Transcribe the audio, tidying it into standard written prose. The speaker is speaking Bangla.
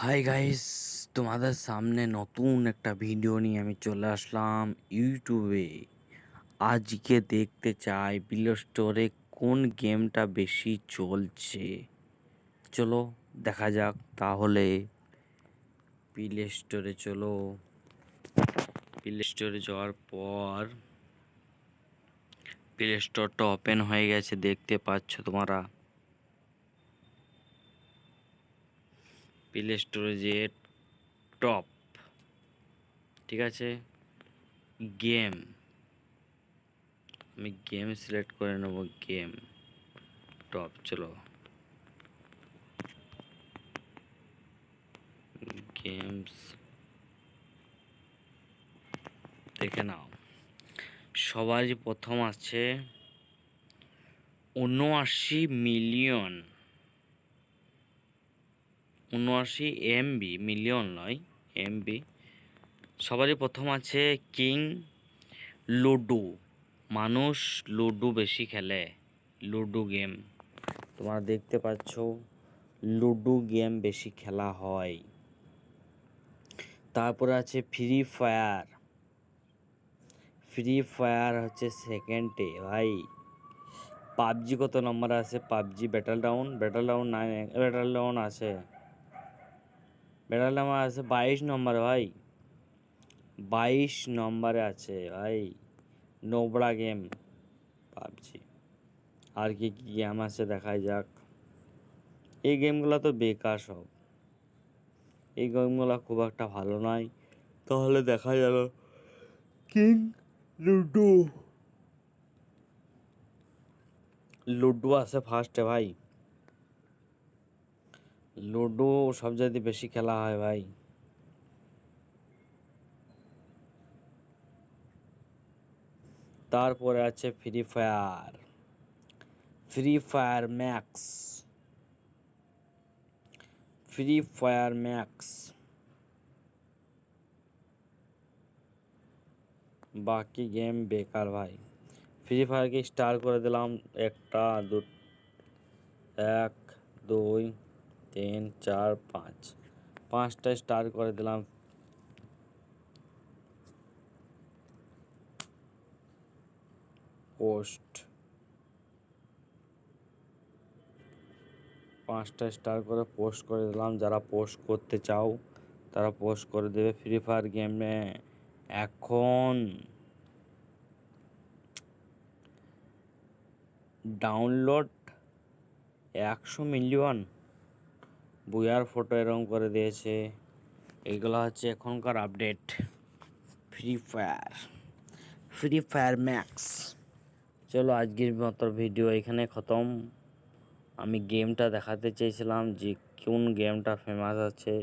হাই গাইস, তোমাদের সামনে নতুন একটা ভিডিও নিয়ে আমি চলে আসলাম ইউটিউবে। আজকে দেখতে চাই প্লে স্টোরে কোন গেমটা বেশি চলছে। চলো দেখা যাক তাহলে। প্লে স্টোরে চলো। প্লে স্টোরে যাওয়ার পর প্লে স্টোরটা ওপেন হয়ে গেছে, দেখতে পাচ্ছ তোমরা। প্লে স্টোরে যে টপ, ঠিক আছে, গেম, আমি গেম সিলেক্ট করে নেব। গেম টপ, চলো গেমস দেখে নাও। সবার যে প্রথম আছে 79 মিলিয়ন, 79 MB, মিলিয়ন নয়, MB। সবারই প্রথম আছে কিং লুডো। মানুষ লুডো বেশি খেলে, লুডো গেম তোমরা দেখতে পাচ্ছ, লুডো গেম বেশি খেলা হয়। তারপরে আছে ফ্রি ফায়ার। ফ্রি ফায়ার হচ্ছে সেকেন্ডে ভাই। পাবজি কত নম্বরে আছে? PUBG battle down, battle down 9, battle down আছে, ব্যাটল ডাউন আছে 22 নম্বরে ভাই, 22 নম্বরে আছে ভাই। নোবড়া গেম পাবজি। আর কি কি গেম আছে দেখাই যাক। এই গেমগুলো তো বেকার সব, এই গেমগুলো খুব একটা ভালো নয়। তাহলে দেখা গেল কিং লুডো। লুডো আছে ফার্স্টে ভাই, লুডো সবচেয়ে বেশি খেলা হয় ভাই। তারপরে আছে free fire, free fire max, free fire max. বাকি গেম বেকার ভাই। ফ্রি ফায়ারকে স্টার করে দিলাম, 1 2 1 2 3 4 5, 5টা স্টার করে দিলাম। পোস্ট, 5টা স্টার করে পোস্ট করে দিলাম। যারা পোস্ট করতে চাও তারা পোস্ট করে দেবে। ফ্রি ফায়ার গেমে এখন ডাউনলোড 100 মিলিয়ন, বুয়ার ফটো এরকম করে দিয়েছে। এইগুলো হচ্ছে এখনকার update. Free fire, free fire max. চলো আজকের মতো ভিডিও এখানে খতম। আমি গেমটা দেখাতে চেয়েছিলাম যে কোন গেমটা ফেমাস আছে।